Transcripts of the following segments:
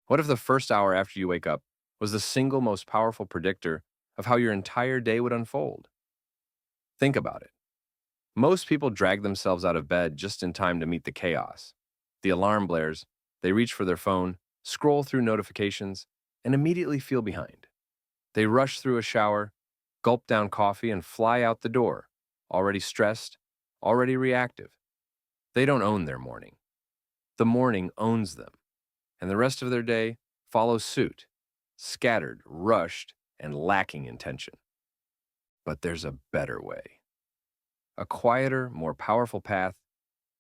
What if the first hour after you wake up was the single most powerful predictor of how your entire day would unfold? Think about it. Most people drag themselves out of bed just in time to meet the chaos. The alarm blares, they reach for their phone, scroll through notifications, and immediately feel behind. They rush through a shower, gulp down coffee, and fly out the door, already stressed, already reactive. They don't own their morning. The morning owns them, and the rest of their day follows suit, scattered, rushed, and lacking intention. But there's a better way, a quieter, more powerful path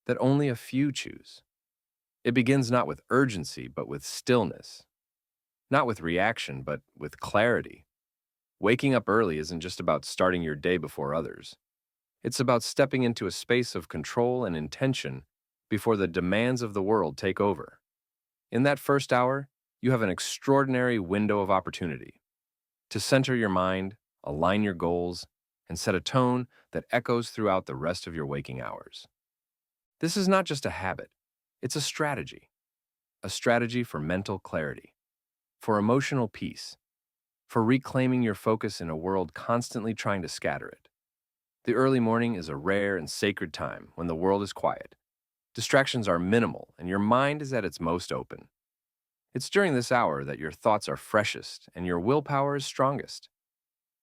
that only a few choose. It begins not with urgency, but with stillness, not with reaction, but with clarity. Waking up early isn't just about starting your day before others. It's about stepping into a space of control and intention before the demands of the world take over. In that first hour, you have an extraordinary window of opportunity to center your mind, align your goals, and set a tone that echoes throughout the rest of your waking hours. This is not just a habit, it's a strategy for mental clarity, for emotional peace, for reclaiming your focus in a world constantly trying to scatter it. The early morning is a rare and sacred time when the world is quiet. Distractions are minimal and your mind is at its most open. It's during this hour that your thoughts are freshest and your willpower is strongest.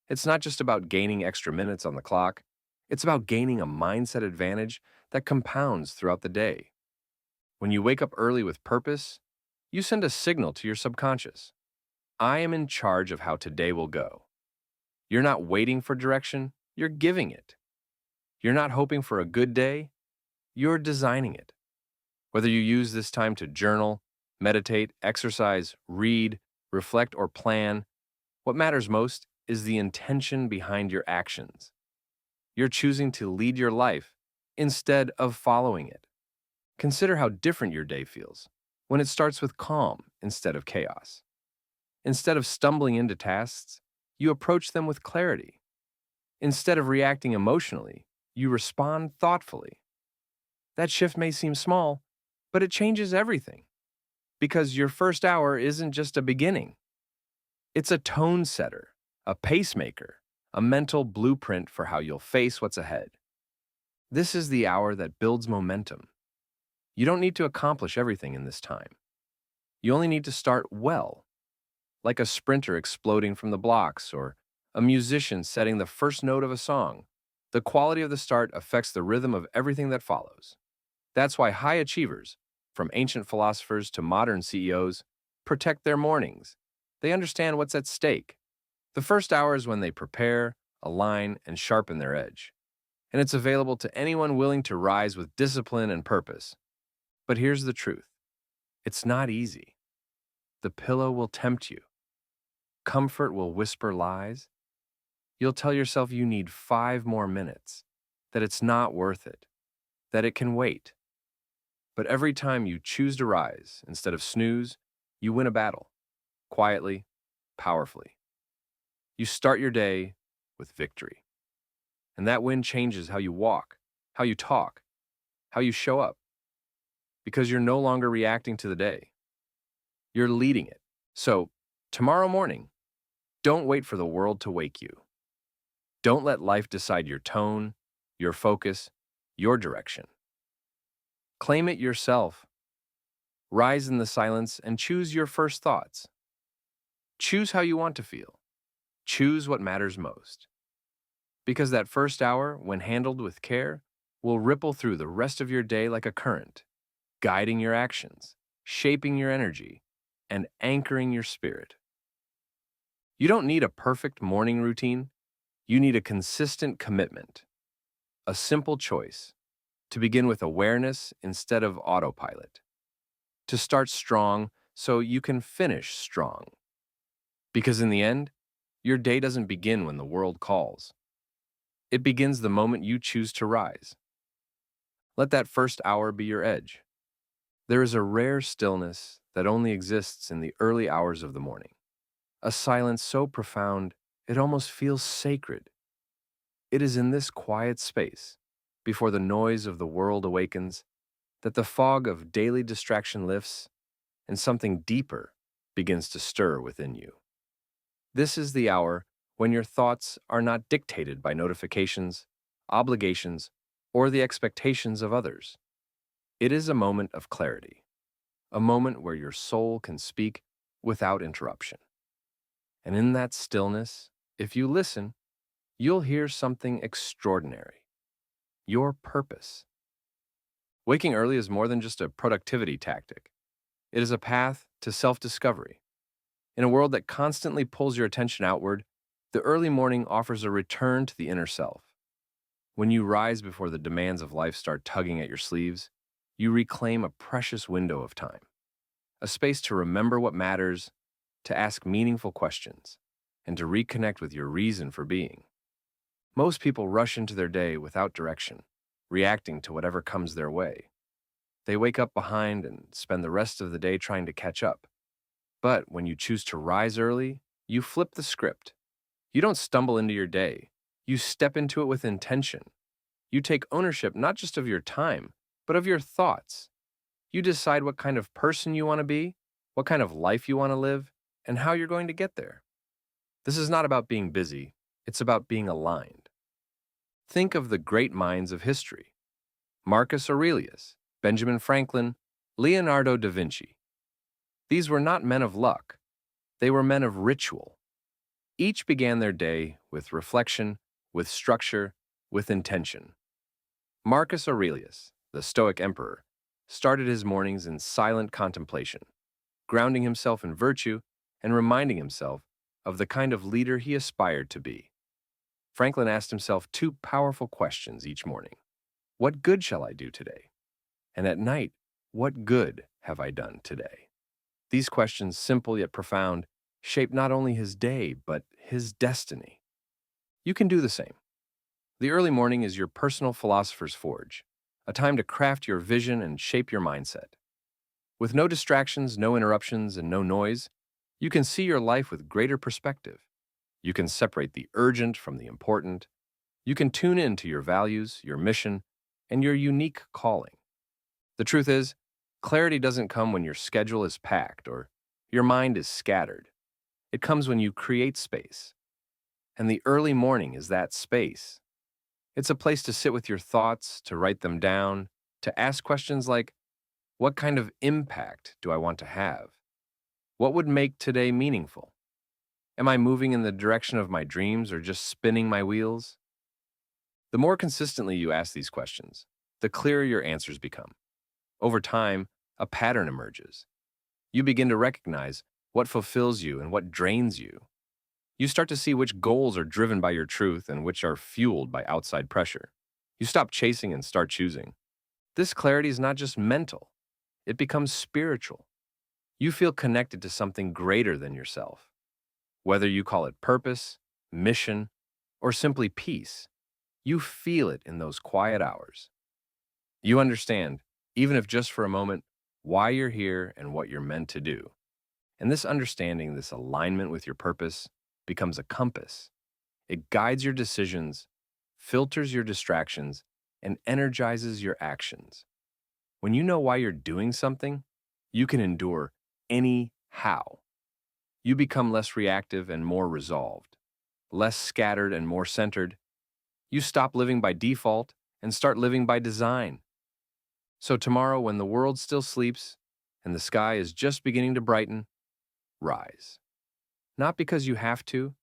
It's not just about gaining extra minutes on the clock, it's about gaining a mindset advantage that compounds throughout the day. When you wake up early with purpose, you send a signal to your subconscious. I am in charge of how today will go. You're not waiting for direction, you're giving it. You're not hoping for a good day, you're designing it. Whether you use this time to journal, meditate, exercise, read, reflect, or plan, what matters most is the intention behind your actions. You're choosing to lead your life instead of following it. Consider how different your day feels when it starts with calm instead of chaos. Instead of stumbling into tasks, you approach them with clarity. Instead of reacting emotionally, you respond thoughtfully. That shift may seem small, but it changes everything. Because your first hour isn't just a beginning. It's a tone setter, a pacemaker, a mental blueprint for how you'll face what's ahead. This is the hour that builds momentum. You don't need to accomplish everything in this time. You only need to start well, like a sprinter exploding from the blocks or a musician setting the first note of a song. The quality of the start affects the rhythm of everything that follows. That's why high achievers, from ancient philosophers to modern CEOs, protect their mornings. They understand what's at stake. The first hour is when they prepare, align, and sharpen their edge. And it's available to anyone willing to rise with discipline and purpose. But here's the truth. It's not easy. The pillow will tempt you. Comfort will whisper lies. You'll tell yourself you need 5 more minutes, that it's not worth it, that it can wait. But every time you choose to rise instead of snooze, you win a battle, quietly, powerfully. You start your day with victory. And that win changes how you walk, how you talk, how you show up, because you're no longer reacting to the day. You're leading it. So, tomorrow morning, don't wait for the world to wake you. Don't let life decide your tone, your focus, your direction. Claim it yourself. Rise in the silence and choose your first thoughts. Choose how you want to feel. Choose what matters most. Because that first hour, when handled with care, will ripple through the rest of your day like a current, guiding your actions, shaping your energy, and anchoring your spirit. You don't need a perfect morning routine. You need a consistent commitment, a simple choice, to begin with awareness instead of autopilot, to start strong so you can finish strong. Because in the end, your day doesn't begin when the world calls. It begins the moment you choose to rise. Let that first hour be your edge. There is a rare stillness that only exists in the early hours of the morning, a silence so profound it almost feels sacred. It is in this quiet space, before the noise of the world awakens, that the fog of daily distraction lifts and something deeper, begins to stir within you. This is the hour when your thoughts are not dictated by notifications, obligations, or the expectations of others. It is a moment of clarity, a moment where your soul can speak without interruption. And in that stillness, if you listen, you'll hear something extraordinary: your purpose. Waking early is more than just a productivity tactic. It is a path to self-discovery. In a world that constantly pulls your attention outward, the early morning offers a return to the inner self. When you rise before the demands of life start tugging at your sleeves, you reclaim a precious window of time, a space to remember what matters, to ask meaningful questions, and to reconnect with your reason for being. Most people rush into their day without direction, reacting to whatever comes their way. They wake up behind and spend the rest of the day trying to catch up. But when you choose to rise early, you flip the script. You don't stumble into your day. You step into it with intention. You take ownership not just of your time, but of your thoughts. You decide what kind of person you want to be, what kind of life you want to live, and how you're going to get there. This is not about being busy, it's about being aligned. Think of the great minds of history: Marcus Aurelius, Benjamin Franklin, Leonardo da Vinci. These were not men of luck, they were men of ritual. Each began their day with reflection, with structure, with intention. Marcus Aurelius, the Stoic emperor, started his mornings in silent contemplation, grounding himself in virtue and reminding himself of the kind of leader he aspired to be. Franklin asked himself two powerful questions each morning: what good shall I do today? And at night, what good have I done today? These questions, simple yet profound, shape not only his day, but his destiny. You can do the same. The early morning is your personal philosopher's forge, a time to craft your vision and shape your mindset. With no distractions, no interruptions, and no noise, you can see your life with greater perspective. You can separate the urgent from the important. You can tune in to your values, your mission, and your unique calling. The truth is, clarity doesn't come when your schedule is packed or your mind is scattered. It comes when you create space. And the early morning is that space. It's a place to sit with your thoughts, to write them down, to ask questions like, what kind of impact do I want to have? What would make today meaningful? Am I moving in the direction of my dreams or just spinning my wheels? The more consistently you ask these questions, the clearer your answers become. Over time, a pattern emerges. You begin to recognize what fulfills you and what drains you. You start to see which goals are driven by your truth and which are fueled by outside pressure. You stop chasing and start choosing. This clarity is not just mental, it becomes spiritual. You feel connected to something greater than yourself. Whether you call it purpose, mission, or simply peace, you feel it in those quiet hours. You understand, even if just for a moment, why you're here and what you're meant to do. And this understanding, this alignment with your purpose, becomes a compass. It guides your decisions, filters your distractions, and energizes your actions. When you know why you're doing something, you can endure any how. You become less reactive and more resolved, less scattered and more centered. You stop living by default and start living by design. So tomorrow, when the world still sleeps and the sky is just beginning to brighten, rise. Not because you have to,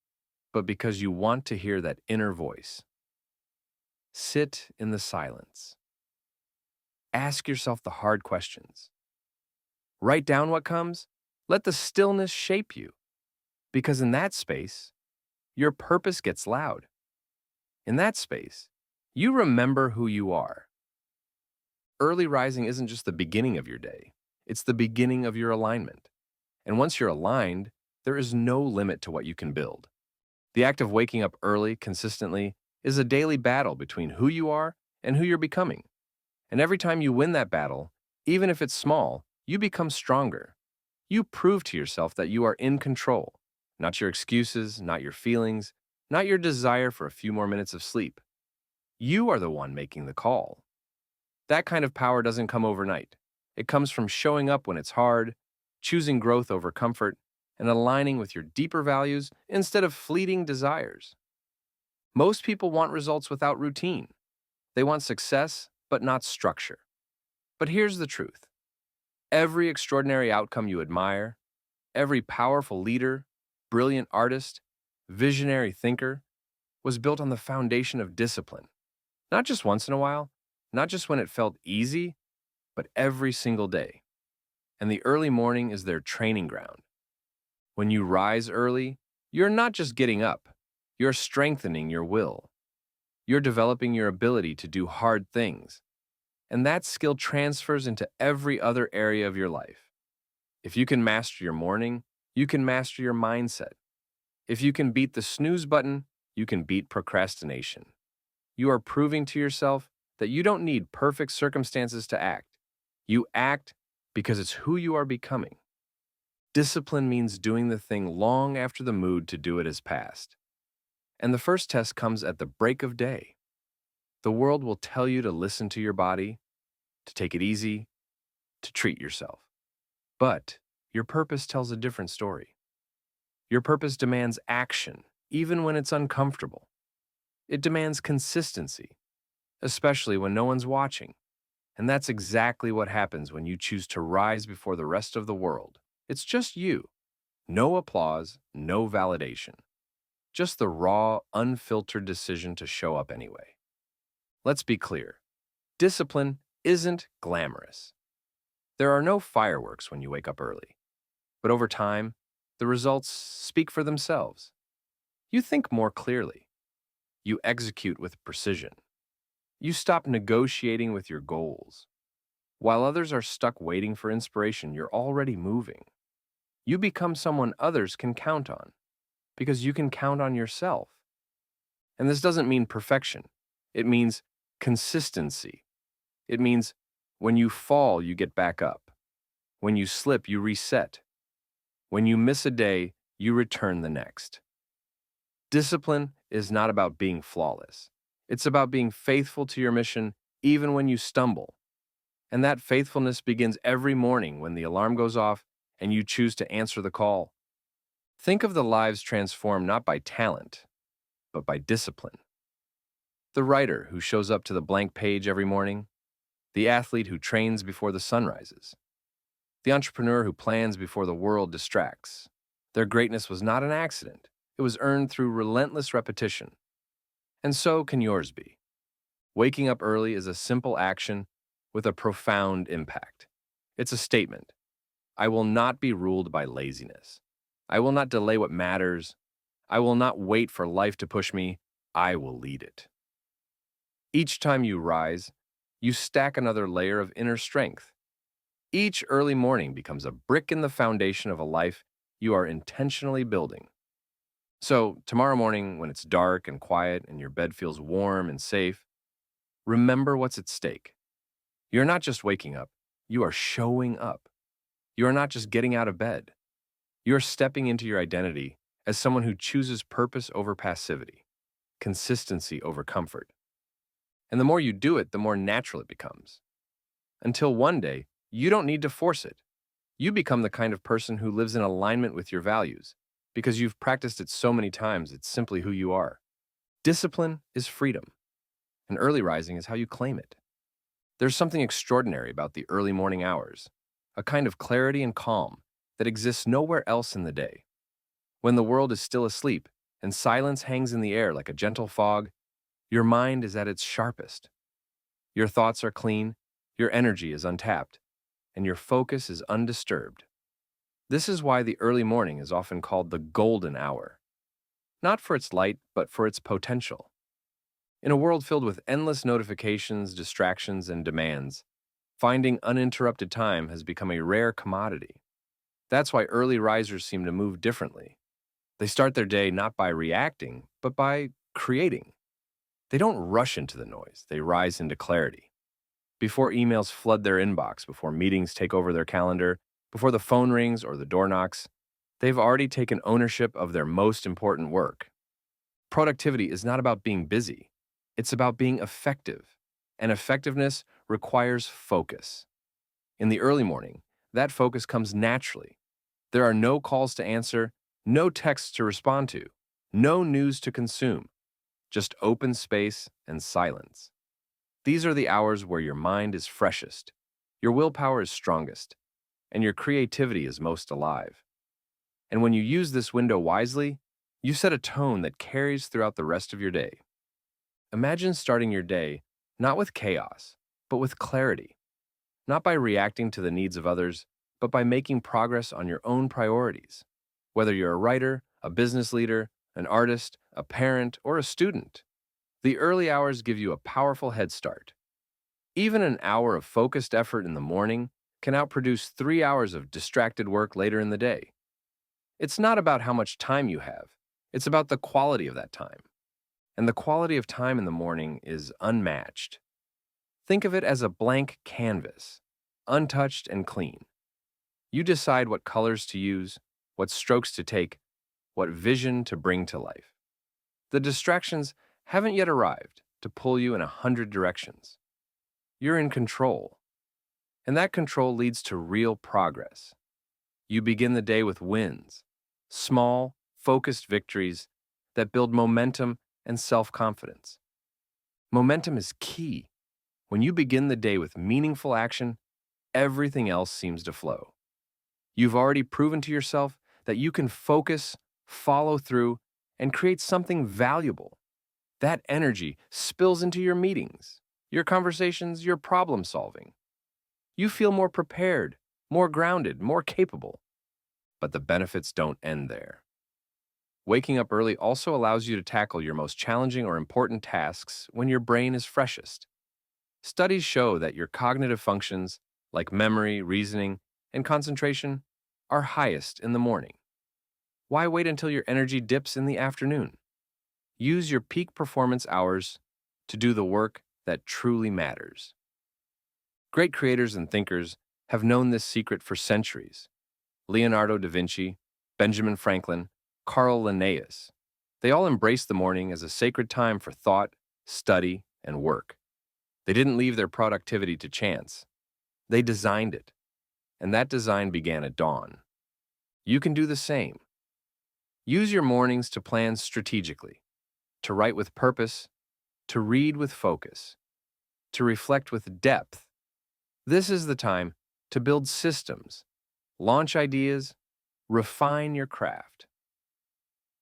but because you want to hear that inner voice. Sit in the silence. Ask yourself the hard questions. Write down what comes. Let the stillness shape you. Because in that space, your purpose gets loud. In that space, you remember who you are. Early rising isn't just the beginning of your day. It's the beginning of your alignment. And once you're aligned, there is no limit to what you can build. The act of waking up early, consistently, is a daily battle between who you are and who you're becoming. And every time you win that battle, even if it's small, you become stronger. You prove to yourself that you are in control, not your excuses, not your feelings, not your desire for a few more minutes of sleep. You are the one making the call. That kind of power doesn't come overnight. It comes from showing up when it's hard, choosing growth over comfort, and aligning with your deeper values instead of fleeting desires. Most people want results without routine. They want success, but not structure. But here's the truth. Every extraordinary outcome you admire, every powerful leader, brilliant artist, visionary thinker, was built on the foundation of discipline. Not just once in a while, not just when it felt easy, but every single day. And the early morning is their training ground. When you rise early, you're not just getting up, you're strengthening your will. You're developing your ability to do hard things. And that skill transfers into every other area of your life. If you can master your morning, you can master your mindset. If you can beat the snooze button, you can beat procrastination. You are proving to yourself that you don't need perfect circumstances to act. You act because it's who you are becoming. Discipline means doing the thing long after the mood to do it has passed. And the first test comes at the break of day. The world will tell you to listen to your body, to take it easy, to treat yourself. But your purpose tells a different story. Your purpose demands action, even when it's uncomfortable. It demands consistency, especially when no one's watching. And that's exactly what happens when you choose to rise before the rest of the world. It's just you. No applause, no validation. Just the raw, unfiltered decision to show up anyway. Let's be clear. Discipline isn't glamorous. There are no fireworks when you wake up early. But over time, the results speak for themselves. You think more clearly. You execute with precision. You stop negotiating with your goals. While others are stuck waiting for inspiration, you're already moving. You become someone others can count on, because you can count on yourself. And this doesn't mean perfection. It means consistency. It means when you fall, you get back up. When you slip, you reset. When you miss a day, you return the next. Discipline is not about being flawless. It's about being faithful to your mission even when you stumble. And that faithfulness begins every morning when the alarm goes off and you choose to answer the call. Think of the lives transformed not by talent, but by discipline. The writer who shows up to the blank page every morning, the athlete who trains before the sun rises, the entrepreneur who plans before the world distracts. Their greatness was not an accident. It was earned through relentless repetition. And so can yours be. Waking up early is a simple action with a profound impact. It's a statement. I will not be ruled by laziness. I will not delay what matters. I will not wait for life to push me. I will lead it. Each time you rise, you stack another layer of inner strength. Each early morning becomes a brick in the foundation of a life you are intentionally building. So, tomorrow morning, when it's dark and quiet and your bed feels warm and safe, remember what's at stake. You're not just waking up, you are showing up. You are not just getting out of bed. You are stepping into your identity as someone who chooses purpose over passivity, consistency over comfort. And the more you do it, the more natural it becomes. Until one day, you don't need to force it. You become the kind of person who lives in alignment with your values because you've practiced it so many times, it's simply who you are. Discipline is freedom, and early rising is how you claim it. There's something extraordinary about the early morning hours, a kind of clarity and calm that exists nowhere else in the day. When the world is still asleep and silence hangs in the air like a gentle fog, your mind is at its sharpest. Your thoughts are clean, your energy is untapped, and your focus is undisturbed. This is why the early morning is often called the golden hour, not for its light, but for its potential. In a world filled with endless notifications, distractions, and demands, finding uninterrupted time has become a rare commodity. That's why early risers seem to move differently. They start their day not by reacting, but by creating. They don't rush into the noise, they rise into clarity. Before emails flood their inbox, before meetings take over their calendar, before the phone rings or the door knocks, they've already taken ownership of their most important work. Productivity is not about being busy. It's about being effective. And effectiveness requires focus. In the early morning, That focus comes naturally. There are no calls to answer, no texts to respond to, no news to consume, just open space and silence. These are the hours where your mind is freshest, your willpower is strongest, and your creativity is most alive. And when you use this window wisely, you set a tone that carries throughout the rest of your day. Imagine starting your day not with chaos, but with clarity, not by reacting to the needs of others, but by making progress on your own priorities. Whether you're a writer, a business leader, an artist, a parent, or a student, the early hours give you a powerful head start. Even an hour of focused effort in the morning can outproduce 3 hours of distracted work later in the day. It's not about how much time you have, it's about the quality of that time. And the quality of time in the morning is unmatched. Think of it as a blank canvas, untouched and clean. You decide what colors to use, what strokes to take, what vision to bring to life. The distractions haven't yet arrived to pull you in 100 directions. You're in control, and that control leads to real progress. You begin the day with wins, small, focused victories that build momentum and self-confidence. Momentum is key. When you begin the day with meaningful action, everything else seems to flow. You've already proven to yourself that you can focus, follow through, and create something valuable. That energy spills into your meetings, your conversations, your problem solving. You feel more prepared, more grounded, more capable. But the benefits don't end there. Waking up early also allows you to tackle your most challenging or important tasks when your brain is freshest. Studies show that your cognitive functions, like memory, reasoning, and concentration, are highest in the morning. Why wait until your energy dips in the afternoon? Use your peak performance hours to do the work that truly matters. Great creators and thinkers have known this secret for centuries. Leonardo da Vinci, Benjamin Franklin, Carl Linnaeus. They all embraced the morning as a sacred time for thought, study, and work. They didn't leave their productivity to chance. They designed it, and that design began at dawn. You can do the same. Use your mornings to plan strategically, to write with purpose, to read with focus, to reflect with depth. This is the time to build systems, launch ideas, refine your craft.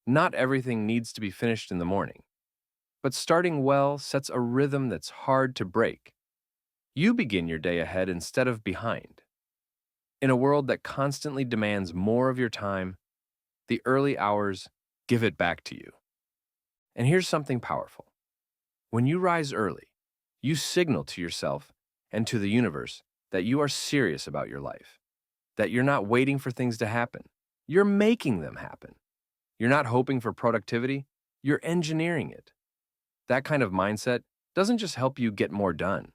Not everything needs to be finished in the morning, but starting well sets a rhythm that's hard to break. You begin your day ahead instead of behind. In a world that constantly demands more of your time, the early hours give it back to you. And here's something powerful. When you rise early, you signal to yourself and to the universe that you are serious about your life, that you're not waiting for things to happen. You're making them happen. You're not hoping for productivity, you're engineering it. That kind of mindset doesn't just help you get more done.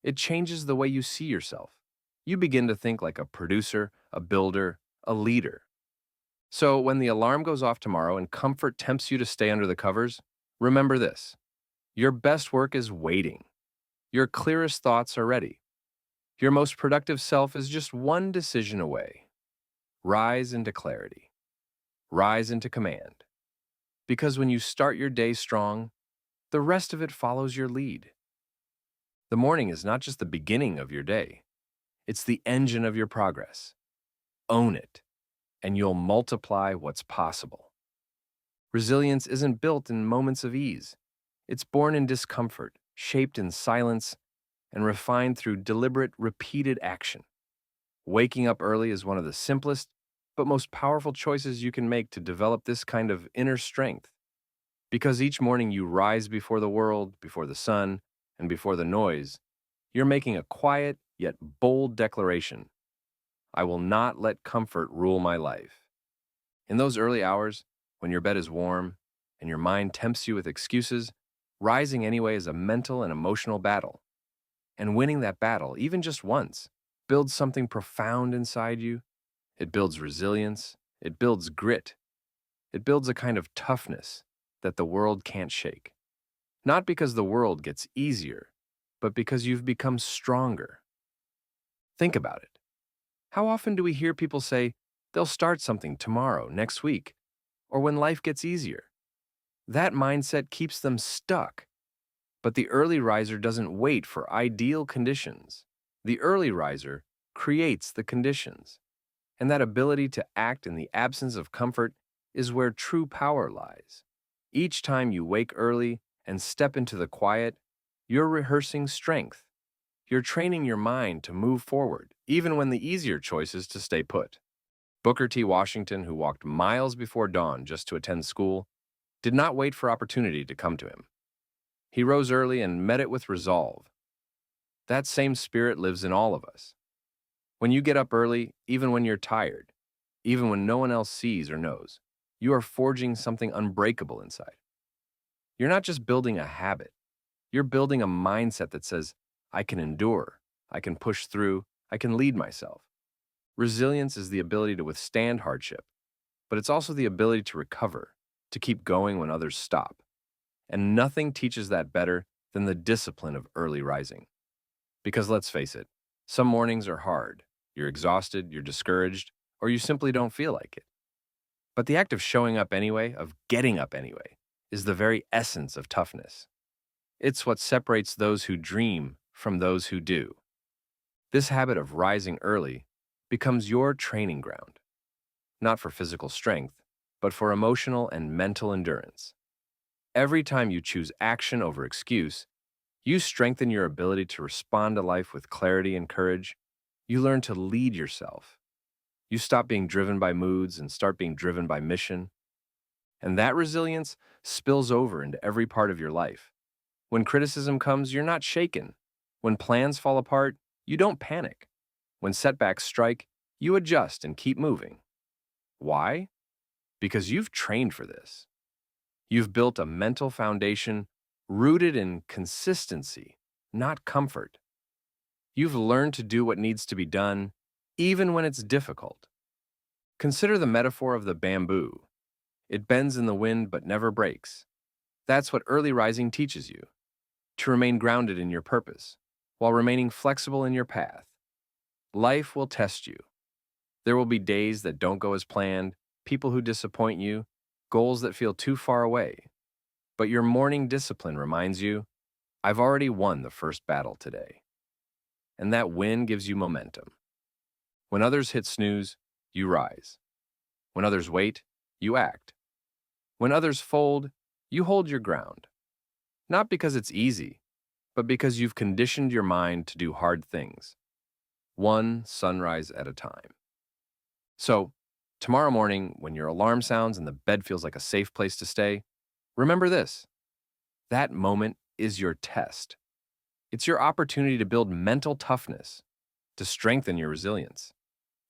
It changes the way you see yourself. You begin to think like a producer, a builder, a leader. So when the alarm goes off tomorrow and comfort tempts you to stay under the covers, remember this. Your best work is waiting. Your clearest thoughts are ready. Your most productive self is just one decision away. Rise into clarity. Rise into command. Because when you start your day strong, the rest of it follows your lead. The morning is not just the beginning of your day. It's the engine of your progress. Own it, and you'll multiply what's possible. Resilience isn't built in moments of ease. It's born in discomfort, shaped in silence, and refined through deliberate, repeated action. Waking up early is one of the simplest but most powerful choices you can make to develop this kind of inner strength. Because each morning you rise before the world, before the sun, and before the noise, you're making a quiet yet bold declaration. I will not let comfort rule my life. In those early hours, when your bed is warm and your mind tempts you with excuses, rising anyway is a mental and emotional battle. And winning that battle, even just once, builds something profound inside you. It builds resilience. It builds grit. It builds a kind of toughness that the world can't shake. Not because the world gets easier, but because you've become stronger. Think about it. How often do we hear people say they'll start something tomorrow, next week, or when life gets easier? That mindset keeps them stuck. But the early riser doesn't wait for ideal conditions. The early riser creates the conditions. And that ability to act in the absence of comfort is where true power lies. Each time you wake early and step into the quiet, you're rehearsing strength. You're training your mind to move forward, even when the easier choice is to stay put. Booker T. Washington, who walked miles before dawn just to attend school, did not wait for opportunity to come to him. He rose early and met it with resolve. That same spirit lives in all of us. When you get up early, even when you're tired, even when no one else sees or knows, you are forging something unbreakable inside. You're not just building a habit, you're building a mindset that says, I can endure, I can push through, I can lead myself. Resilience is the ability to withstand hardship, but it's also the ability to recover, to keep going when others stop. And nothing teaches that better than the discipline of early rising. Because let's face it, some mornings are hard. You're exhausted, you're discouraged, or you simply don't feel like it. But the act of showing up anyway, of getting up anyway, is the very essence of toughness. It's what separates those who dream from those who do. This habit of rising early becomes your training ground, not for physical strength, but for emotional and mental endurance. Every time you choose action over excuse, you strengthen your ability to respond to life with clarity and courage. You learn to lead yourself. You stop being driven by moods and start being driven by mission. And that resilience spills over into every part of your life. When criticism comes, you're not shaken. When plans fall apart, you don't panic. When setbacks strike, you adjust and keep moving. Why? Because you've trained for this. You've built a mental foundation rooted in consistency, not comfort. You've learned to do what needs to be done, even when it's difficult. Consider the metaphor of the bamboo. It bends in the wind but never breaks. That's what early rising teaches you, to remain grounded in your purpose, while remaining flexible in your path. Life will test you. There will be days that don't go as planned, people who disappoint you, goals that feel too far away. But your morning discipline reminds you, I've already won the first battle today. And that win gives you momentum. When others hit snooze, you rise. When others wait, you act. When others fold, you hold your ground. Not because it's easy, but because you've conditioned your mind to do hard things, one sunrise at a time. So, tomorrow morning, when your alarm sounds and the bed feels like a safe place to stay, remember this. That moment is your test. It's your opportunity to build mental toughness, to strengthen your resilience,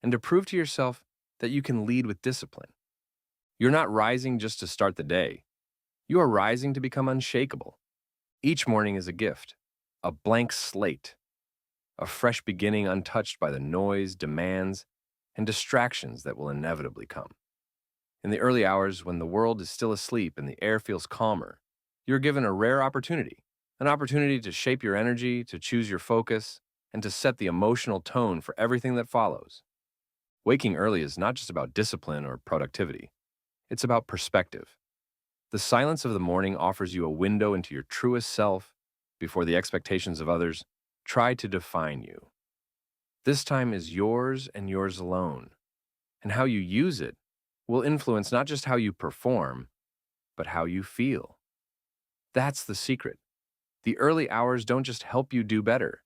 and to prove to yourself that you can lead with discipline. You're not rising just to start the day. You are rising to become unshakable. Each morning is a gift, a blank slate, a fresh beginning untouched by the noise, demands, and distractions that will inevitably come. In the early hours, when the world is still asleep and the air feels calmer, you're given a rare opportunity, an opportunity to shape your energy, to choose your focus, and to set the emotional tone for everything that follows. Waking early is not just about discipline or productivity. It's about perspective. The silence of the morning offers you a window into your truest self before the expectations of others try to define you. This time is yours and yours alone, and how you use it will influence not just how you perform, but how you feel. That's the secret. The early hours don't just help you do better,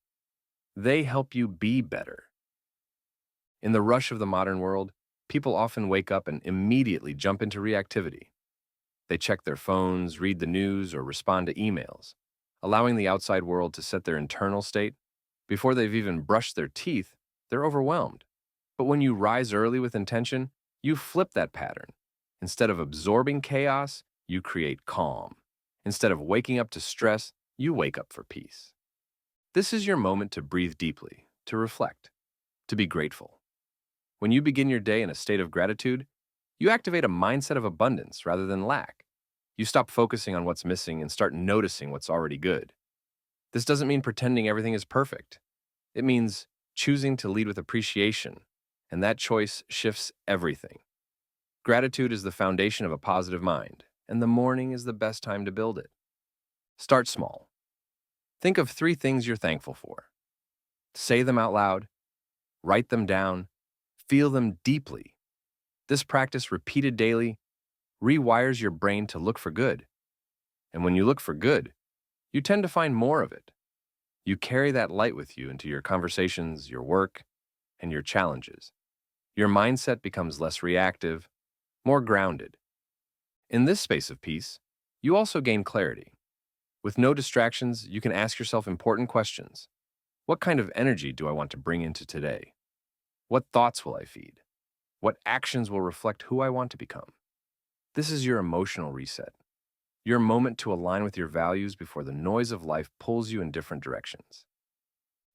they help you be better. In the rush of the modern world, people often wake up and immediately jump into reactivity. They check their phones, read the news, or respond to emails, allowing the outside world to set their internal state. Before they've even brushed their teeth, they're overwhelmed. But when you rise early with intention, you flip that pattern. Instead of absorbing chaos, you create calm. Instead of waking up to stress, you wake up for peace. This is your moment to breathe deeply, to reflect, to be grateful. When you begin your day in a state of gratitude, you activate a mindset of abundance rather than lack. You stop focusing on what's missing and start noticing what's already good. This doesn't mean pretending everything is perfect. It means choosing to lead with appreciation, and that choice shifts everything. Gratitude is the foundation of a positive mind, and the morning is the best time to build it. Start small. Think of 3 things you're thankful for. Say them out loud, write them down, feel them deeply. This practice, repeated daily, rewires your brain to look for good. And when you look for good, you tend to find more of it. You carry that light with you into your conversations, your work, and your challenges. Your mindset becomes less reactive, more grounded. In this space of peace, you also gain clarity. With no distractions, you can ask yourself important questions. What kind of energy do I want to bring into today? What thoughts will I feed? What actions will reflect who I want to become? This is your emotional reset, your moment to align with your values before the noise of life pulls you in different directions.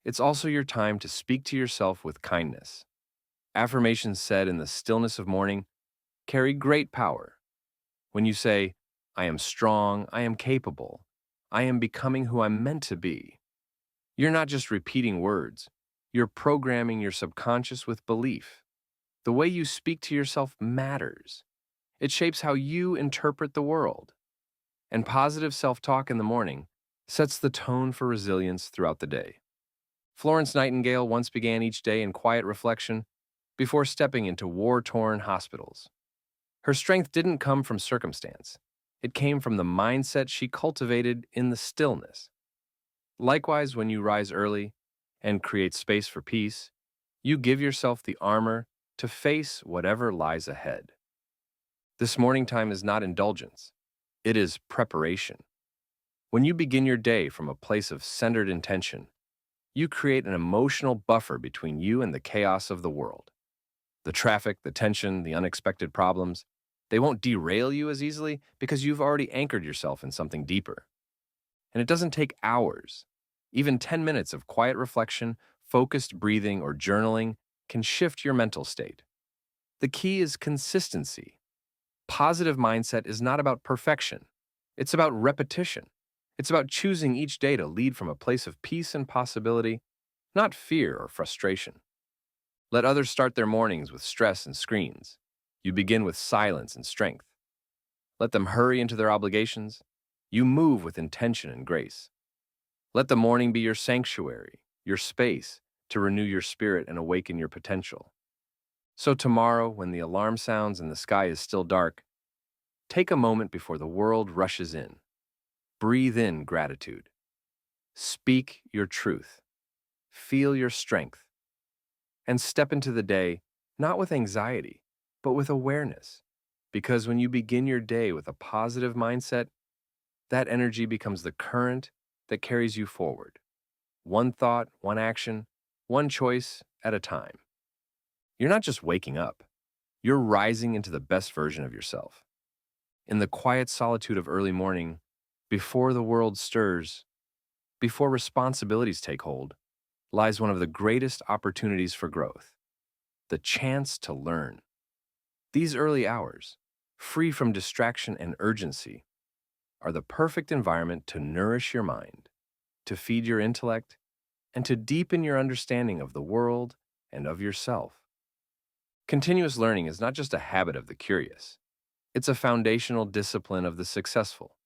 It's also your time to speak to yourself with kindness. Affirmations said in the stillness of morning carry great power. When you say, I am strong, I am capable, I am becoming who I'm meant to be, you're not just repeating words, you're programming your subconscious with belief. The way you speak to yourself matters. It shapes how you interpret the world. And positive self-talk in the morning sets the tone for resilience throughout the day. Florence Nightingale once began each day in quiet reflection before stepping into war-torn hospitals. Her strength didn't come from circumstance. It came from the mindset she cultivated in the stillness. Likewise, when you rise early and create space for peace, you give yourself the armor to face whatever lies ahead. This morning time is not indulgence. It is preparation. When you begin your day from a place of centered intention, you create an emotional buffer between you and the chaos of the world. The traffic, the tension, the unexpected problems, they won't derail you as easily because you've already anchored yourself in something deeper. And it doesn't take hours. Even 10 minutes of quiet reflection, focused breathing, or journaling can shift your mental state. The key is consistency. Positive mindset is not about perfection. It's about repetition. It's about choosing each day to lead from a place of peace and possibility, not fear or frustration. Let others start their mornings with stress and screens. You begin with silence and strength. Let them hurry into their obligations. You move with intention and grace. Let the morning be your sanctuary, your space to renew your spirit and awaken your potential. So tomorrow, when the alarm sounds and the sky is still dark, take a moment before the world rushes in. Breathe in gratitude. Speak your truth. Feel your strength. And step into the day not with anxiety, but with awareness. Because when you begin your day with a positive mindset, that energy becomes the current that carries you forward. One thought, one action, one choice at a time. You're not just waking up. You're rising into the best version of yourself. In the quiet solitude of early morning, before the world stirs, before responsibilities take hold, lies one of the greatest opportunities for growth, the chance to learn. These early hours, free from distraction and urgency, are the perfect environment to nourish your mind, to feed your intellect, and to deepen your understanding of the world and of yourself. Continuous learning is not just a habit of the curious. It's a foundational discipline of the successful.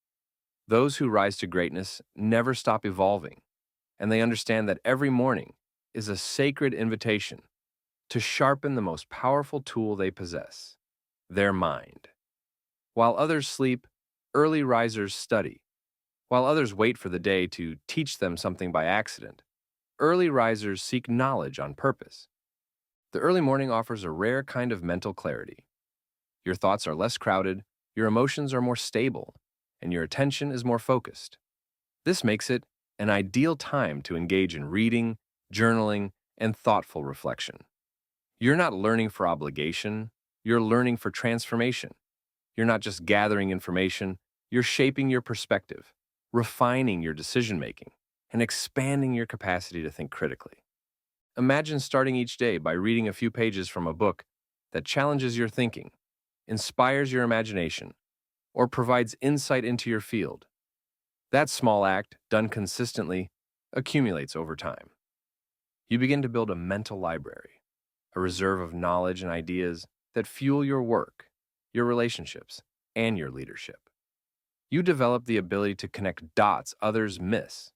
Those who rise to greatness never stop evolving, and they understand that every morning is a sacred invitation to sharpen the most powerful tool they possess, their mind. While others sleep, early risers study. While others wait for the day to teach them something by accident, early risers seek knowledge on purpose. The early morning offers a rare kind of mental clarity. Your thoughts are less crowded, your emotions are more stable, and your attention is more focused. This makes it an ideal time to engage in reading, journaling, and thoughtful reflection. You're not learning for obligation, you're learning for transformation. You're not just gathering information, you're shaping your perspective, refining your decision-making, and expanding your capacity to think critically. Imagine starting each day by reading a few pages from a book that challenges your thinking, inspires your imagination, or provides insight into your field. That small act, done consistently, accumulates over time. You begin to build a mental library. a reserve of knowledge and ideas that fuel your work, your relationships, and your leadership. You develop the ability to connect dots others miss,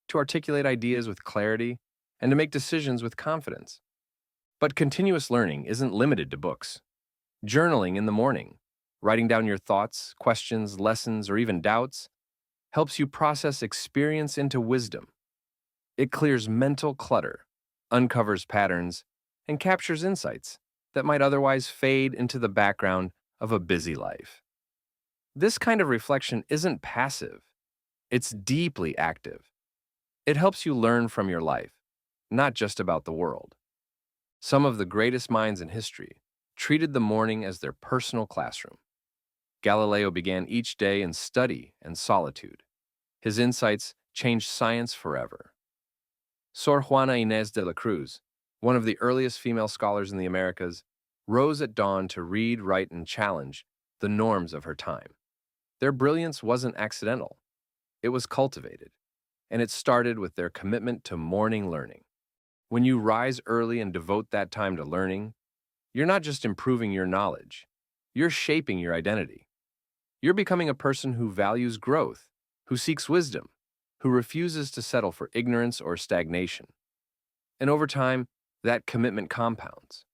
to articulate ideas with clarity, and to make decisions with confidence. But continuous learning isn't limited to books. Journaling in the morning, writing down your thoughts, questions, lessons, or even doubts, helps you process experience into wisdom. It clears mental clutter, uncovers patterns, and captures insights that might otherwise fade into the background of a busy life. This kind of reflection isn't passive, it's deeply active. It helps you learn from your life, not just about the world. Some of the greatest minds in history treated the morning as their personal classroom. Galileo began each day in study and solitude. His insights changed science forever. Sor Juana Inés de la Cruz, one of the earliest female scholars in the Americas, rose at dawn to read, write, and challenge the norms of her time. Their brilliance wasn't accidental. It was cultivated, and it started with their commitment to morning learning. When you rise early and devote that time to learning, you're not just improving your knowledge, you're shaping your identity. You're becoming a person who values growth, who seeks wisdom, who refuses to settle for ignorance or stagnation. And over time, that commitment compounds.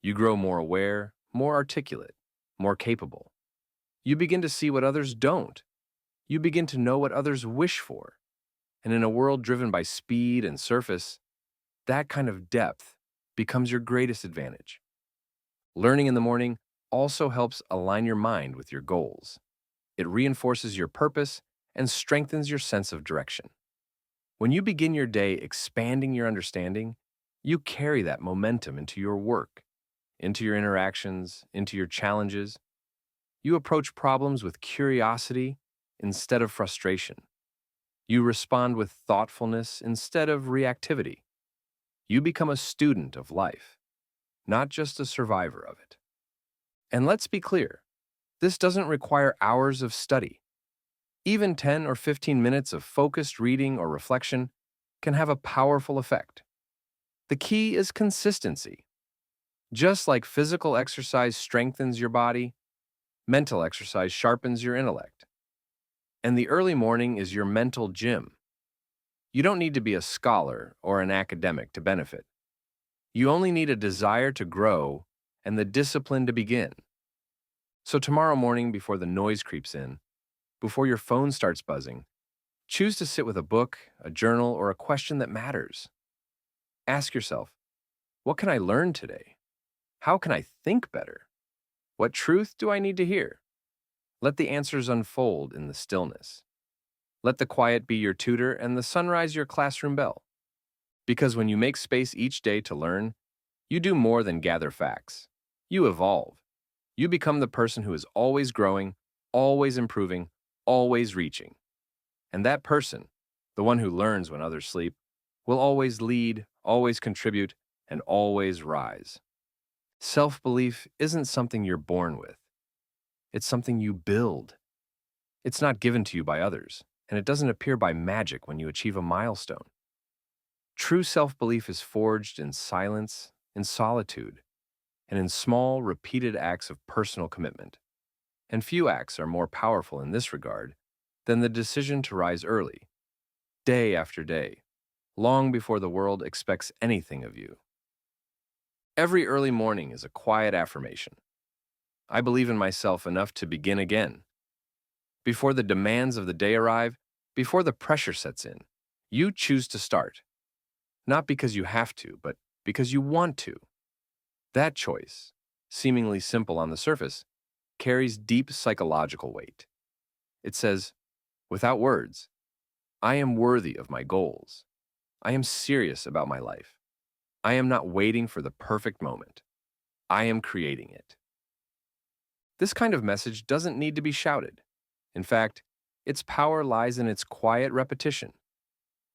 You grow more aware, more articulate, more capable. You begin to see what others don't. You begin to know what others wish for. And in a world driven by speed and surface, that kind of depth becomes your greatest advantage. Learning in the morning also helps align your mind with your goals. It reinforces your purpose and strengthens your sense of direction. When you begin your day expanding your understanding, you carry that momentum into your work, into your interactions, into your challenges. You approach problems with curiosity instead of frustration. You respond with thoughtfulness instead of reactivity. You become a student of life, not just a survivor of it. And let's be clear, this doesn't require hours of study. Even 10 or 15 minutes of focused reading or reflection can have a powerful effect. The key is consistency. Just like physical exercise strengthens your body, mental exercise sharpens your intellect. And the early morning is your mental gym. You don't need to be a scholar or an academic to benefit. You only need a desire to grow and the discipline to begin. So tomorrow morning, before the noise creeps in, before your phone starts buzzing, choose to sit with a book, a journal, or a question that matters. Ask yourself, what can I learn today? How can I think better? What truth do I need to hear? Let the answers unfold in the stillness. Let the quiet be your tutor and the sunrise your classroom bell. Because when you make space each day to learn, you do more than gather facts. You evolve. You become the person who is always growing, always improving, always reaching. And that person, the one who learns when others sleep, will always lead, always contribute, and always rise. Self-belief isn't something you're born with. It's something you build. It's not given to you by others, and it doesn't appear by magic when you achieve a milestone. True self-belief is forged in silence, in solitude, and in small, repeated acts of personal commitment. And few acts are more powerful in this regard than the decision to rise early, day after day, long before the world expects anything of you. Every early morning is a quiet affirmation. I believe in myself enough to begin again. Before the demands of the day arrive, before the pressure sets in, you choose to start. Not because you have to, but because you want to. That choice, seemingly simple on the surface, carries deep psychological weight. It says, without words, I am worthy of my goals. I am serious about my life. I am not waiting for the perfect moment. I am creating it. This kind of message doesn't need to be shouted. In fact, its power lies in its quiet repetition.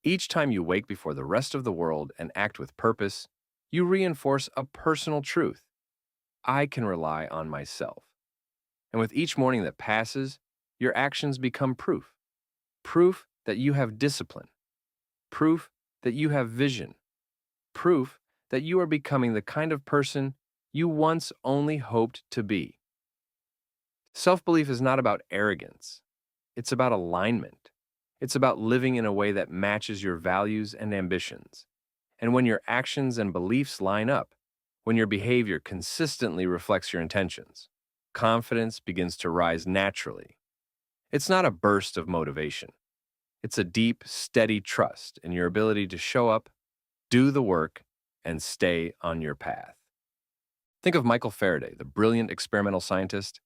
Each time you wake before the rest of the world and act with purpose, you reinforce a personal truth. I can rely on myself. And with each morning that passes, your actions become proof. Proof that you have discipline. Proof that you have vision. Proof that you are becoming the kind of person you once only hoped to be. Self-belief is not about arrogance. It's about alignment. It's about living in a way that matches your values and ambitions. And when your actions and beliefs line up, when your behavior consistently reflects your intentions, confidence begins to rise naturally. It's not a burst of motivation. It's a deep, steady trust in your ability to show up, do the work, and stay on your path. Think of Michael Faraday, the brilliant experimental scientist.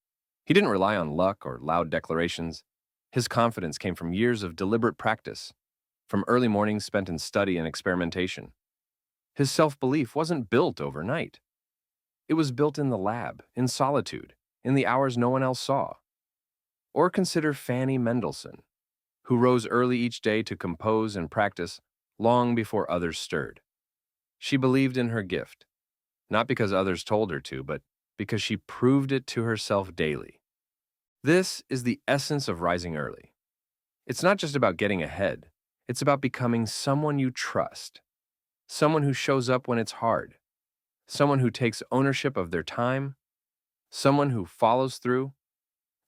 He didn't rely on luck or loud declarations. His confidence came from years of deliberate practice, from early mornings spent in study and experimentation. His self-belief wasn't built overnight. It was built in the lab, in solitude, in the hours no one else saw. Or consider Fanny Mendelssohn, who rose early each day to compose and practice long before others stirred. She believed in her gift, not because others told her to, but because she proved it to herself daily. This is the essence of rising early. It's not just about getting ahead. It's about becoming someone you trust, someone who shows up when it's hard, someone who takes ownership of their time, someone who follows through,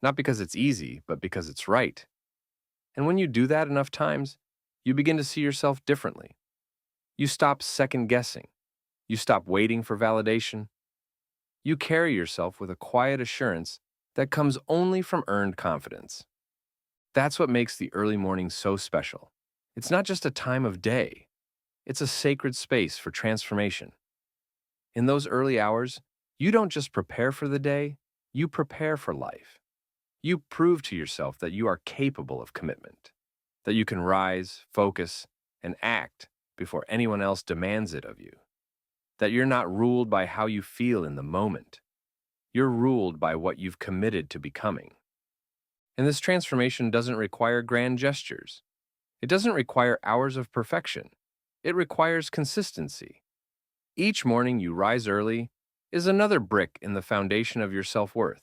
not because it's easy, but because it's right. And when you do that enough times, you begin to see yourself differently. You stop second-guessing. You stop waiting for validation. You carry yourself with a quiet assurance that comes only from earned confidence. That's what makes the early morning so special. It's not just a time of day. It's a sacred space for transformation. In those early hours, you don't just prepare for the day, you prepare for life. You prove to yourself that you are capable of commitment, that you can rise, focus, and act before anyone else demands it of you, that you're not ruled by how you feel in the moment. You're ruled by what you've committed to becoming. And this transformation doesn't require grand gestures. It doesn't require hours of perfection. It requires consistency. Each morning you rise early is another brick in the foundation of your self-worth.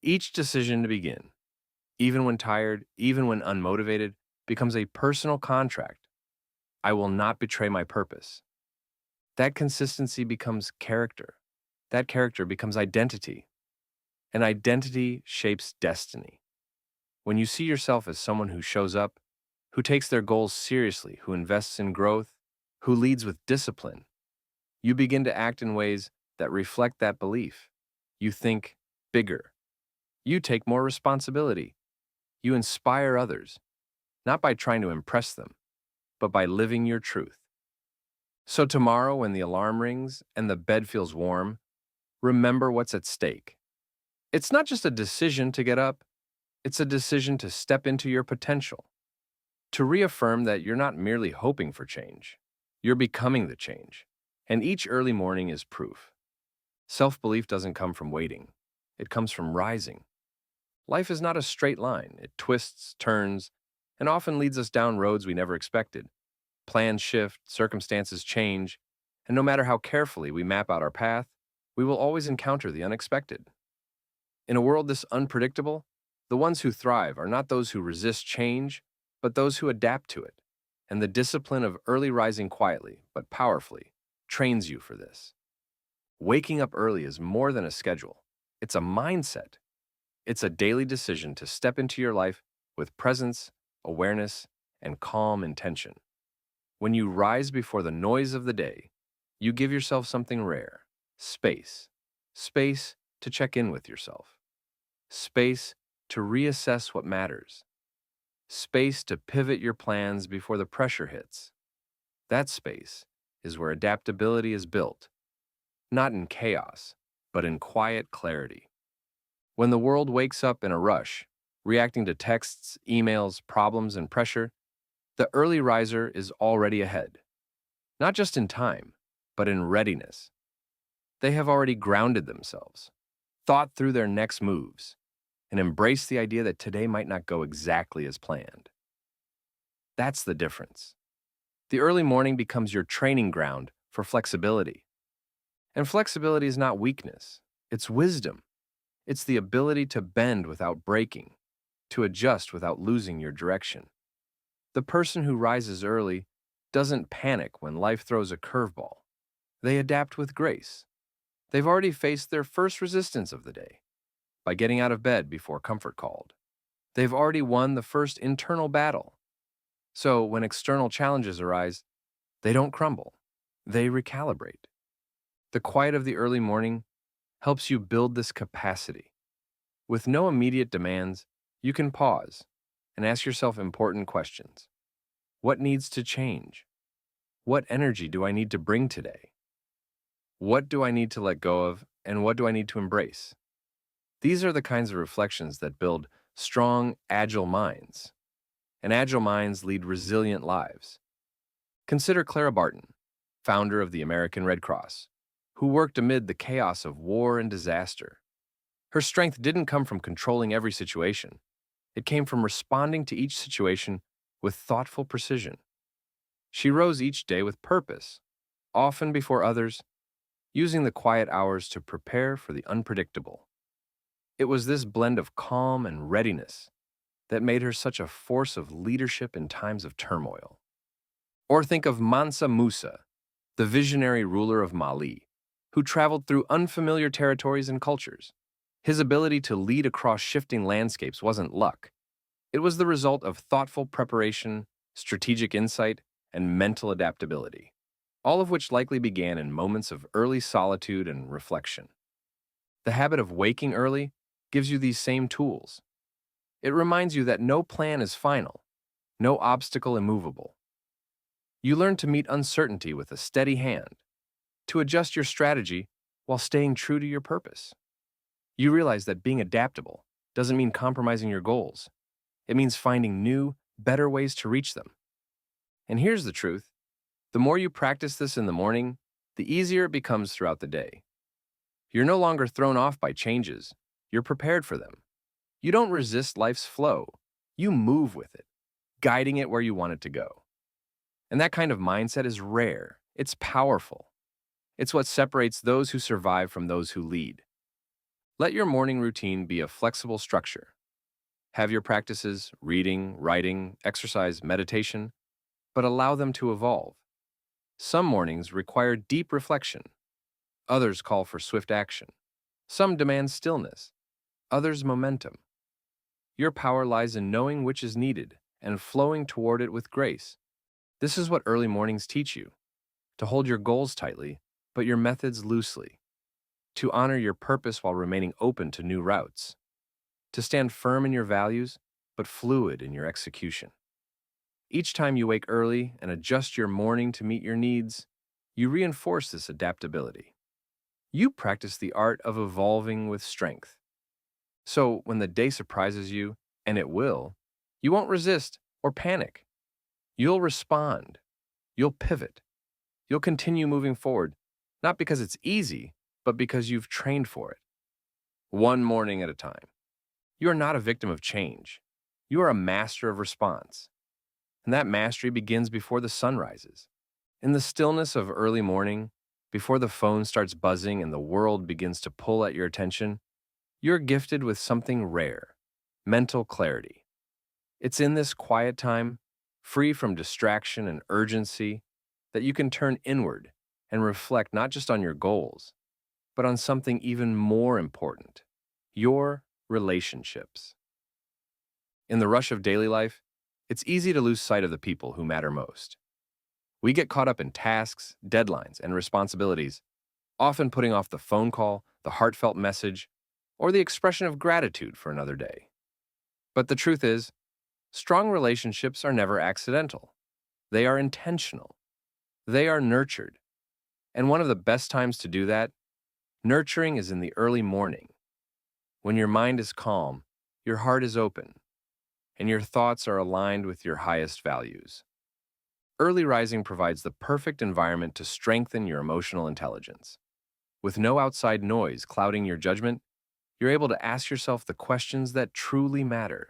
Each decision to begin, even when tired, even when unmotivated, becomes a personal contract. I will not betray my purpose. That consistency becomes character. That character becomes identity. And identity shapes destiny. When you see yourself as someone who shows up, who takes their goals seriously, who invests in growth, who leads with discipline, you begin to act in ways that reflect that belief. You think bigger. You take more responsibility. You inspire others, not by trying to impress them, but by living your truth. So tomorrow, when the alarm rings and the bed feels warm, remember what's at stake. It's not just a decision to get up, it's a decision to step into your potential, to reaffirm that you're not merely hoping for change, you're becoming the change. And each early morning is proof. Self-belief doesn't come from waiting, it comes from rising. Life is not a straight line. It twists, turns, and often leads us down roads we never expected. Plans shift, circumstances change, and no matter how carefully we map out our path, we will always encounter the unexpected. In a world this unpredictable, the ones who thrive are not those who resist change, but those who adapt to it. And the discipline of early rising quietly, but powerfully, trains you for this. Waking up early is more than a schedule. It's a mindset. It's a daily decision to step into your life with presence, awareness, and calm intention. When you rise before the noise of the day, you give yourself something rare: space. Space to check in with yourself. Space to reassess what matters. Space to pivot your plans before the pressure hits. That space is where adaptability is built, not in chaos, but in quiet clarity. When the world wakes up in a rush, reacting to texts, emails, problems, and pressure, the early riser is already ahead. Not just in time, but in readiness. They have already grounded themselves, thought through their next moves, and embraced the idea that today might not go exactly as planned. That's the difference. The early morning becomes your training ground for flexibility. And flexibility is not weakness, it's wisdom. It's the ability to bend without breaking, to adjust without losing your direction. The person who rises early doesn't panic when life throws a curveball. They adapt with grace. They've already faced their first resistance of the day by getting out of bed before comfort called. They've already won the first internal battle. So when external challenges arise, they don't crumble. They recalibrate. The quiet of the early morning helps you build this capacity. With no immediate demands, you can pause and ask yourself important questions. What needs to change? What energy do I need to bring today? What do I need to let go of, and what do I need to embrace? These are the kinds of reflections that build strong, agile minds. And agile minds lead resilient lives. Consider Clara Barton, founder of the American Red Cross, who worked amid the chaos of war and disaster. Her strength didn't come from controlling every situation. It came from responding to each situation with thoughtful precision. She rose each day with purpose, often before others, using the quiet hours to prepare for the unpredictable. It was this blend of calm and readiness that made her such a force of leadership in times of turmoil. Or think of Mansa Musa, the visionary ruler of Mali, who traveled through unfamiliar territories and cultures. His ability to lead across shifting landscapes wasn't luck. It was the result of thoughtful preparation, strategic insight, and mental adaptability, all of which likely began in moments of early solitude and reflection. The habit of waking early gives you these same tools. It reminds you that no plan is final, no obstacle immovable. You learn to meet uncertainty with a steady hand, to adjust your strategy while staying true to your purpose. You realize that being adaptable doesn't mean compromising your goals. It means finding new, better ways to reach them. And here's the truth. The more you practice this in the morning, the easier it becomes throughout the day. You're no longer thrown off by changes. You're prepared for them. You don't resist life's flow. You move with it, guiding it where you want it to go. And that kind of mindset is rare. It's powerful. It's what separates those who survive from those who lead. Let your morning routine be a flexible structure. Have your practices, reading, writing, exercise, meditation, but allow them to evolve. Some mornings require deep reflection. Others call for swift action. Some demand stillness. Others momentum. Your power lies in knowing which is needed and flowing toward it with grace. This is what early mornings teach you: to hold your goals tightly, but your methods loosely, to honor your purpose while remaining open to new routes, to stand firm in your values, but fluid in your execution. Each time you wake early and adjust your morning to meet your needs, you reinforce this adaptability. You practice the art of evolving with strength. So when the day surprises you, and it will, you won't resist or panic. You'll respond. You'll pivot. You'll continue moving forward, not because it's easy, but because you've trained for it. One morning at a time. You are not a victim of change. You are a master of response. And that mastery begins before the sun rises. In the stillness of early morning, before the phone starts buzzing and the world begins to pull at your attention, you're gifted with something rare: mental clarity. It's in this quiet time, free from distraction and urgency, that you can turn inward and reflect not just on your goals, but on something even more important: your relationships. In the rush of daily life, it's easy to lose sight of the people who matter most. We get caught up in tasks, deadlines, and responsibilities, often putting off the phone call, the heartfelt message, or the expression of gratitude for another day. But the truth is, strong relationships are never accidental. They are intentional. They are nurtured. And one of the best times to do that, nurturing, is in the early morning. When your mind is calm, your heart is open, and your thoughts are aligned with your highest values. Early rising provides the perfect environment to strengthen your emotional intelligence. With no outside noise clouding your judgment, you're able to ask yourself the questions that truly matter.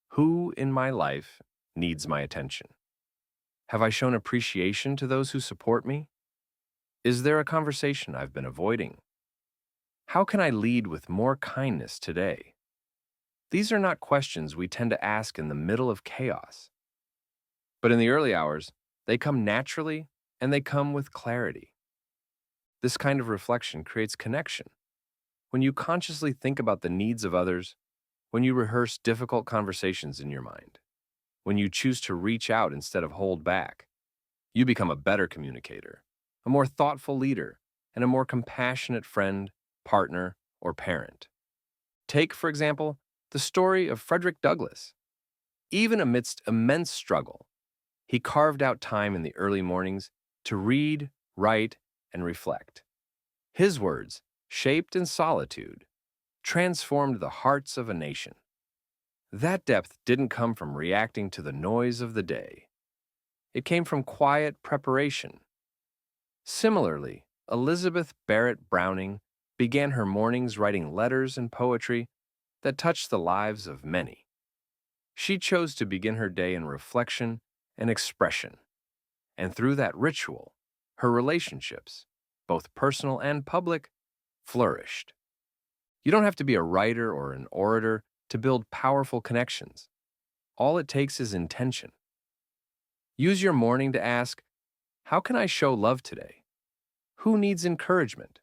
Who in my life needs my attention? Have I shown appreciation to those who support me? Is there a conversation I've been avoiding? How can I lead with more kindness today? These are not questions we tend to ask in the middle of chaos. But in the early hours, they come naturally and they come with clarity. This kind of reflection creates connection. When you consciously think about the needs of others, when you rehearse difficult conversations in your mind, when you choose to reach out instead of hold back, you become a better communicator, a more thoughtful leader, and a more compassionate friend, partner, or parent. Take, for example, the story of Frederick Douglass. Even amidst immense struggle, he carved out time in the early mornings to read, write, and reflect. His words, shaped in solitude, transformed the hearts of a nation. That depth didn't come from reacting to the noise of the day. It came from quiet preparation. Similarly, Elizabeth Barrett Browning began her mornings writing letters and poetry that touched the lives of many. She chose to begin her day in reflection and expression, and through that ritual, her relationships, both personal and public, flourished. You don't have to be a writer or an orator to build powerful connections. All it takes is intention. Use your morning to ask, how can I show love today? Who needs encouragement?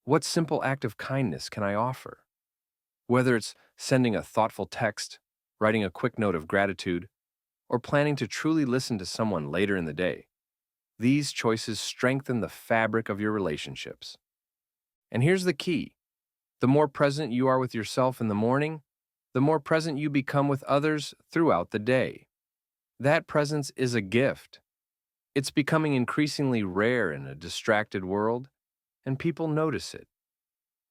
What simple act of kindness can I offer? Whether it's sending a thoughtful text, writing a quick note of gratitude, or planning to truly listen to someone later in the day, these choices strengthen the fabric of your relationships. And here's the key. The more present you are with yourself in the morning, the more present you become with others throughout the day. That presence is a gift. It's becoming increasingly rare in a distracted world, and people notice it.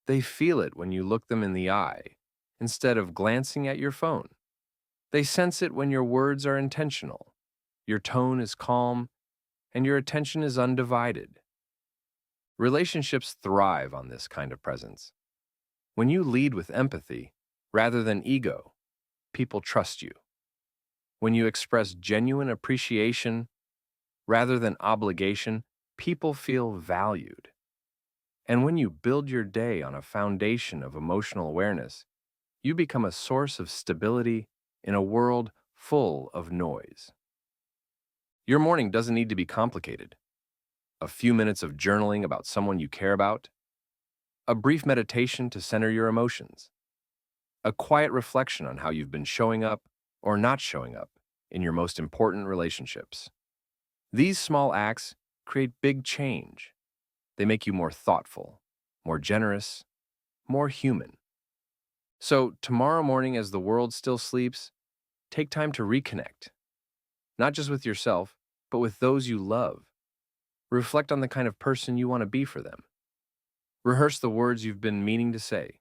They feel it when you look them in the eye, instead of glancing at your phone. They sense it when your words are intentional, your tone is calm, and your attention is undivided. Relationships thrive on this kind of presence. When you lead with empathy, rather than ego, people trust you. When you express genuine appreciation, rather than obligation, people feel valued. And when you build your day on a foundation of emotional awareness, you become a source of stability in a world full of noise. Your morning doesn't need to be complicated. A few minutes of journaling about someone you care about, a brief meditation to center your emotions, a quiet reflection on how you've been showing up or not showing up in your most important relationships. These small acts create big change. They make you more thoughtful, more generous, more human. So, tomorrow morning, as the world still sleeps, take time to reconnect, not just with yourself, but with those you love. Reflect on the kind of person you want to be for them. Rehearse the words you've been meaning to say.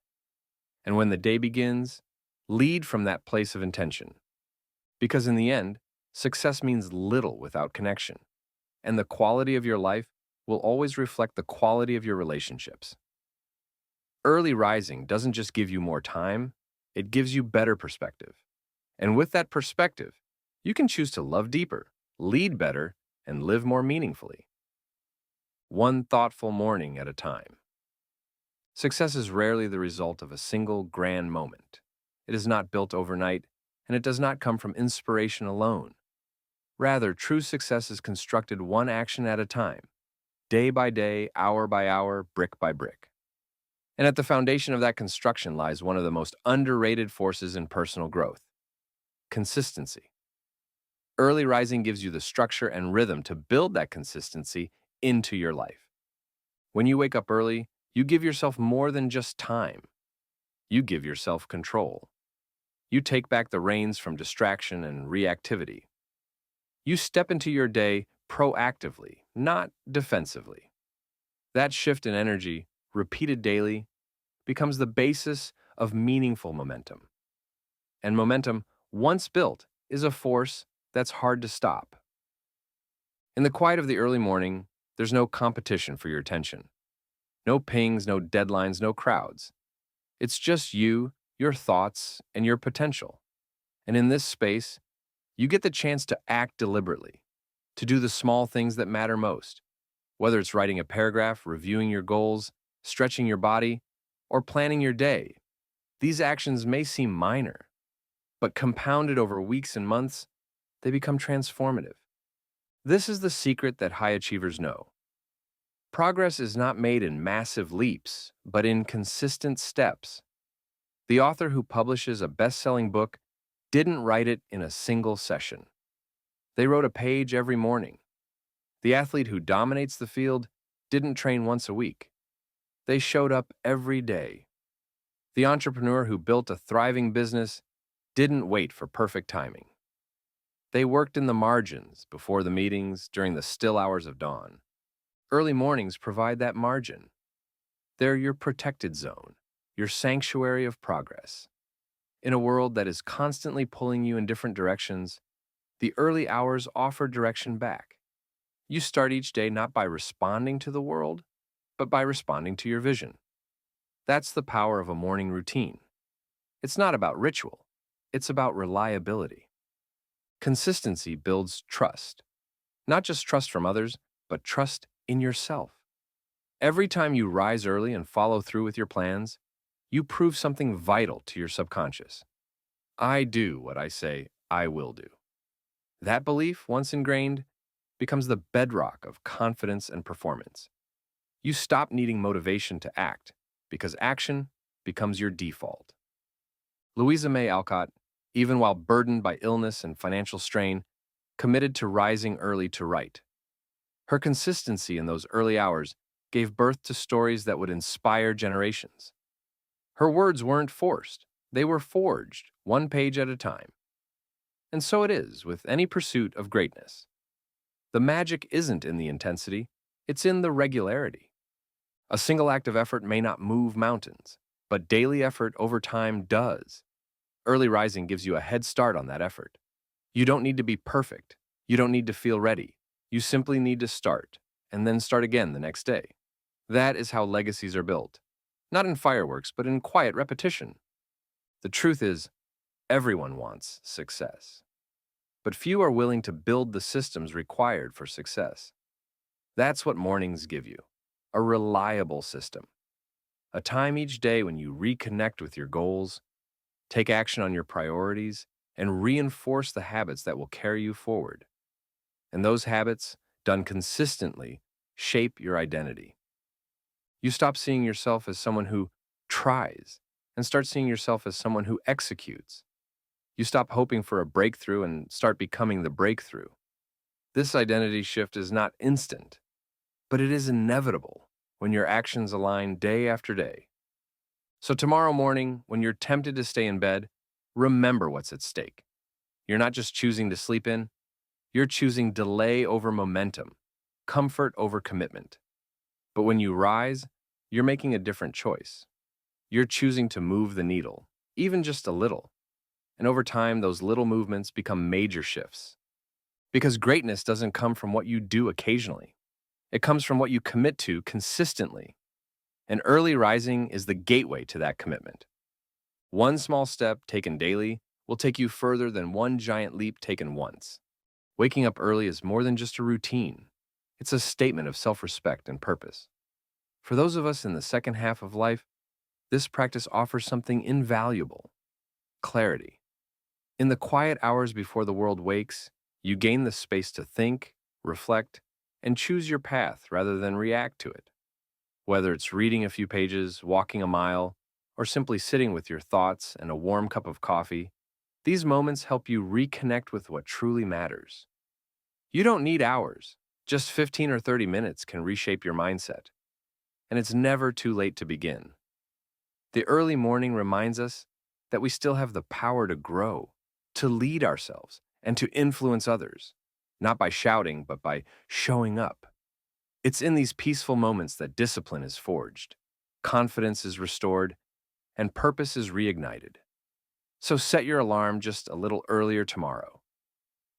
And when the day begins, lead from that place of intention. Because in the end, success means little without connection, and the quality of your life will always reflect the quality of your relationships. Early rising doesn't just give you more time, it gives you better perspective. And with that perspective, you can choose to love deeper, lead better, and live more meaningfully. One thoughtful morning at a time. Success is rarely the result of a single grand moment. It is not built overnight, and it does not come from inspiration alone. Rather, true success is constructed one action at a time, day by day, hour by hour, brick by brick. And at the foundation of that construction lies one of the most underrated forces in personal growth: consistency. Early rising gives you the structure and rhythm to build that consistency into your life. When you wake up early, you give yourself more than just time. You give yourself control. You take back the reins from distraction and reactivity. You step into your day proactively, not defensively. That shift in energy, repeated daily, becomes the basis of meaningful momentum. And momentum, once built, is a force that's hard to stop. In the quiet of the early morning, there's no competition for your attention. No pings, no deadlines, no crowds. It's just you, your thoughts, and your potential. And in this space, you get the chance to act deliberately, to do the small things that matter most, whether it's writing a paragraph, reviewing your goals, stretching your body, or planning your day. These actions may seem minor, but compounded over weeks and months, they become transformative. This is the secret that high achievers know. Progress is not made in massive leaps, but in consistent steps. The author who publishes a best-selling book didn't write it in a single session. They wrote a page every morning. The athlete who dominates the field didn't train once a week. They showed up every day. The entrepreneur who built a thriving business didn't wait for perfect timing. They worked in the margins, before the meetings, during the still hours of dawn. Early mornings provide that margin. They're your protected zone, your sanctuary of progress. In a world that is constantly pulling you in different directions, the early hours offer direction back. You start each day not by responding to the world, but by responding to your vision. That's the power of a morning routine. It's not about ritual, it's about reliability. Consistency builds trust. Not just trust from others, but trust in yourself. Every time you rise early and follow through with your plans, you prove something vital to your subconscious. I do what I say I will do. That belief, once ingrained, becomes the bedrock of confidence and performance. You stop needing motivation to act, because action becomes your default. Louisa May Alcott, even while burdened by illness and financial strain, committed to rising early to write. Her consistency in those early hours gave birth to stories that would inspire generations. Her words weren't forced, they were forged, one page at a time. And so it is with any pursuit of greatness. The magic isn't in the intensity, it's in the regularity. A single act of effort may not move mountains, but daily effort over time does. Early rising gives you a head start on that effort. You don't need to be perfect. You don't need to feel ready. You simply need to start, and then start again the next day. That is how legacies are built. Not in fireworks, but in quiet repetition. The truth is, everyone wants success. But few are willing to build the systems required for success. That's what mornings give you. A reliable system. A time each day when you reconnect with your goals, take action on your priorities, and reinforce the habits that will carry you forward. And those habits, done consistently, shape your identity. You stop seeing yourself as someone who tries and start seeing yourself as someone who executes. You stop hoping for a breakthrough and start becoming the breakthrough. This identity shift is not instant, but it is inevitable when your actions align day after day. So tomorrow morning, when you're tempted to stay in bed, remember what's at stake. You're not just choosing to sleep in, you're choosing delay over momentum, comfort over commitment. But when you rise, you're making a different choice. You're choosing to move the needle, even just a little. And over time, those little movements become major shifts. Because greatness doesn't come from what you do occasionally. It comes from what you commit to consistently. And early rising is the gateway to that commitment. One small step taken daily will take you further than one giant leap taken once. Waking up early is more than just a routine. It's a statement of self-respect and purpose. For those of us in the second half of life, this practice offers something invaluable: clarity. In the quiet hours before the world wakes, you gain the space to think, reflect, and choose your path rather than react to it. Whether it's reading a few pages, walking a mile, or simply sitting with your thoughts and a warm cup of coffee, these moments help you reconnect with what truly matters. You don't need hours. Just 15 or 30 minutes can reshape your mindset. And it's never too late to begin. The early morning reminds us that we still have the power to grow, to lead ourselves, and to influence others, not by shouting, but by showing up. It's in these peaceful moments that discipline is forged, confidence is restored, and purpose is reignited. So set your alarm just a little earlier tomorrow.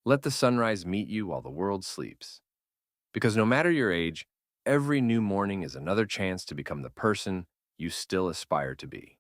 Let the sunrise meet you while the world sleeps. Because no matter your age, every new morning is another chance to become the person you still aspire to be.